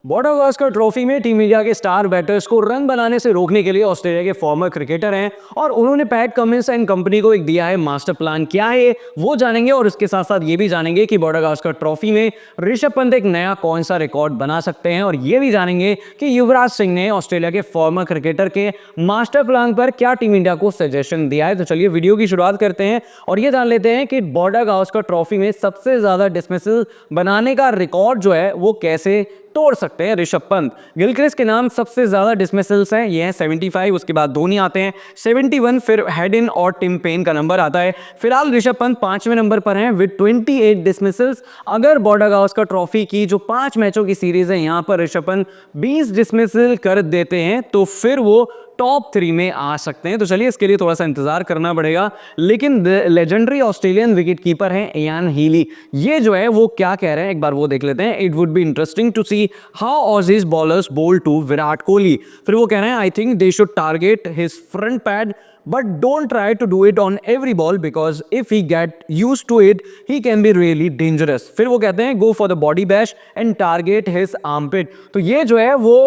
Border Gavaskar trophy में team India के star batters को रन बनाने से रोकने के लिए ऑस्ट्रेलिया के फॉर्मर क्रिकेटर हैं और उन्होंने पैट कमिंस एंड कंपनी को एक दिया है मास्टर प्लान। क्या है वो जानेंगे और इसके साथ साथ ये भी जानेंगे कि बॉर्डर गावस्कर ट्रॉफी में ऋषभ पंत एक नया कौन सा रिकॉर्ड बना सकते हैं और ये भी जानेंगे कि युवराज सिंह ने ऑस्ट्रेलिया के फॉर्मर क्रिकेटर के मास्टर प्लान पर क्या टीम इंडिया को सजेशन दिया है। तो चलिए वीडियो की शुरुआत करते हैं और ये जान लेते हैं कि बॉर्डर गावस्कर ट्रॉफी में सबसे ज्यादा डिसमिसल बनाने का रिकॉर्ड जो है वो कैसे तोड़ सकते हैं ऋषभ पंत। गिलक्रिस्ट के नाम सबसे ज्यादा डिसमिसल्स हैं, ये हैं 75, उसके बाद धोनी आते हैं 71, फिर हेडिन और टिम पेन का नंबर आता है। फिलहाल ऋषभ पंत 5वें नंबर पर हैं विद 28 डिसमिसल्स। अगर बॉर्डर गावस्कर ट्रॉफी की जो 5 मैचों की सीरीज है यहां पर ऋषभ पंत 20 डिसमिसल कर देते हैं तो फिर वो टॉप 3 में आ सकते हैं। तो चलिए इसके लिए थोड़ा सा इंतजार करना पड़ेगा। लेकिन लेजेंडरी ऑस्ट्रेलियन विकेट कीपर हैं इयान हीली, ये जो है वो क्या कह रहे हैं एक बार वो देख लेते हैं। It would be interesting to see how Aussies bowlers bowl to Virat Kohli. फिर वो कह रहे हैं I think they should target his front pad but don't try to do it on every ball because if he get used to it he can be really dangerous। फिर वो कहते हैं go for the body bash and target his armpit। तो ये जो है वो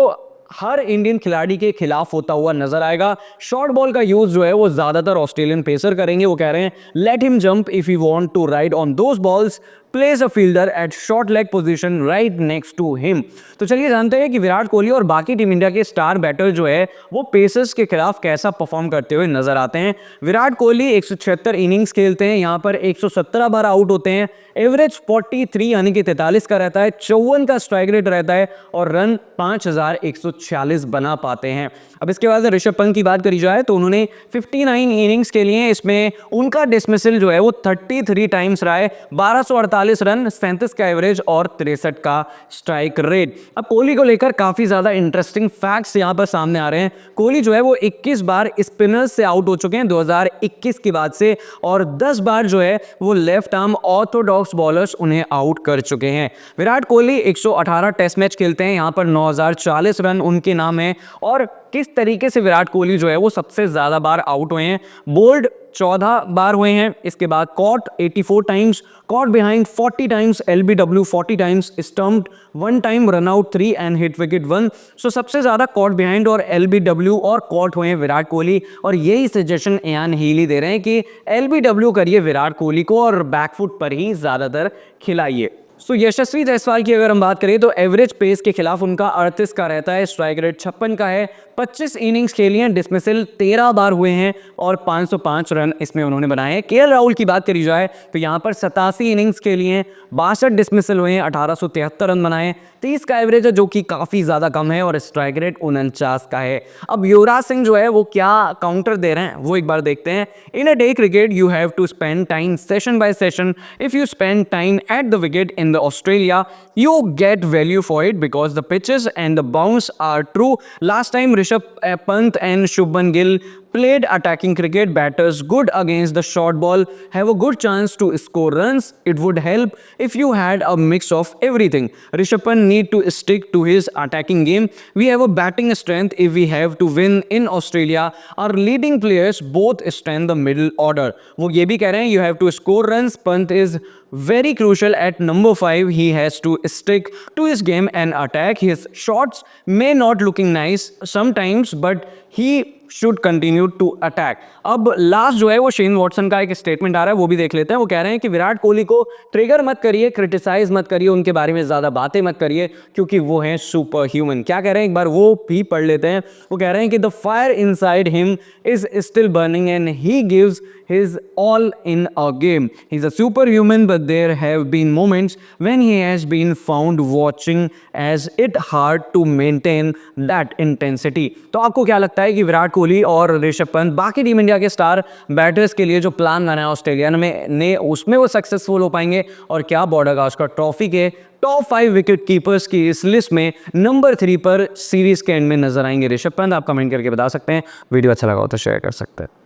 हर Indian खिलाड़ी के खिलाफ होता हुआ नजर आएगा। शॉर्ट बॉल का यूज जो है वो ज्यादातर ऑस्ट्रेलियन पेसर करेंगे। वो कह रहे हैं let him jump if you want to ride on those balls, place a fielder at short leg position right next to him. तो चलिए जानते हैं कि विराट कोहली और बाकी टीम इंडिया के स्टार बैटर जो है वो पेसर्स के खिलाफ कैसा परफॉर्म करते हुए नजर आते हैं। विराट कोहली 176 इनिंग्स खेलते हैं, यहाँ पर 117 बार आउट होते हैं, एवरेज 43 यानी कि 43 का रहता है, 54 का स्ट्राइक रेट रहता है और रन 5146 बना पाते हैं। अब इसके बाद ऋषभ पंत की बात करी जाए तो उन्होंने 59 इनिंग्स के लिए इसमें उनका डिसमिसल जो है वो 33 टाइम्स रहा है, 1248 रन, 37 का एवरेज और 63 का स्ट्राइक रेट। अब कोहली को लेकर काफी ज्यादा इंटरेस्टिंग फैक्ट्स यहां पर सामने आ रहे हैं। कोहली जो है वो 21 बार स्पिनर्स से आउट हो चुके हैं 2021 के बाद से और 10 बार जो है वो लेफ्ट आर्म ऑर्थोडॉक्स बॉलर्स उन्हें आउट कर चुके हैं। विराट कोहली 118 टेस्ट मैच खेलते हैं, यहां पर 9040 रन उनके नाम है। और किस तरीके से विराट कोहली जो है वो सबसे ज्यादा बार आउट हुए हैं, बोल्ड 14 बार हुए हैं, इसके बाद caught 84 times, caught behind 40 times, LBW 40 times, stumped 1 time, run out 3 and hit wicket 1। So सबसे ज्यादा कॉट बिहाइंड और एलबीडब्ल्यू और कॉट हुए हैं विराट कोहली और यही सजेशन इयान हीली दे रहे हैं कि एलबीडब्ल्यू करिए विराट कोहली को और बैकफुट पर ही ज्यादातर खिलाइए। सो यशस्वी जायसवाल की अगर हम बात करें तो एवरेज पेस के खिलाफ उनका 38 का रहता है, स्ट्राइक रेट 56 का है, 25 इनिंग्स खेली हैं, डिसमिसल 13 बार हुए हैं और 505 रन इसमें उन्होंने बनाए हैं। केएल राहुल की बात करी जाए तो यहाँ पर 87 इनिंग्स खेली हैं, 62 डिसमिसल हुए हैं, 1873 रन बनाए, 30 का एवरेज है जो कि काफ़ी ज़्यादा कम है और स्ट्राइक रेट 49 का है। अब युवराज सिंह जो है वो क्या काउंटर दे रहे हैं वो एक बार देखते हैं। In a day cricket you have to spend time session by session, if you spend time at the wicket in the Australia you get value for it because the pitches and the bounce are true। last time Rishabh Pant and Shubman Gill played attacking cricket, batters good against the short ball have a good chance to score runs। it would help if you had a mix of everything। Rishabh Pant need to stick to his attacking game, we have a batting strength if we have to win in Australia, our leading players both strengthen the middle order। वो ये भी कह रहे हैं you have to score runs, Pant is very crucial at number 5, he has to stick to his game and attack, his shots may not looking nice sometimes but he should continue to attack। अब last जो है वो Shane Watson का एक statement आ रहा है वो भी देख लेते हैं। वो कह रहे हैं कि विराट कोहली को ट्रिगर मत करिए, क्रिटिसाइज मत करिए, उनके बारे में ज्यादा बातें मत करिए क्योंकि वो हैं सुपर ह्यूमन। क्या कह रहे हैं एक बार वो भी पढ़ लेते हैं। वो कह रहे हैं कि the fire inside him is still burning and he gives his all in a game, he's a superhuman but there have been moments when he has been found watching as it hard to maintain that intensity। तो आपको क्या लगता है कि विराट कोहली और ऋषभ पंत बाकी team India के star batters के लिए जो प्लान बनाया ऑस्ट्रेलिया ने उसमें वो सक्सेसफुल हो पाएंगे और क्या बॉर्डर गावस्कर ट्रॉफी के टॉप 5 विकेट कीपर्स की इस लिस्ट में नंबर 3 पर सीरीज के एंड में नजर आएंगे ऋषभ पंत? आप कमेंट करके बता सकते हैं। वीडियो अच्छा लगा हो तो शेयर कर सकते हैं।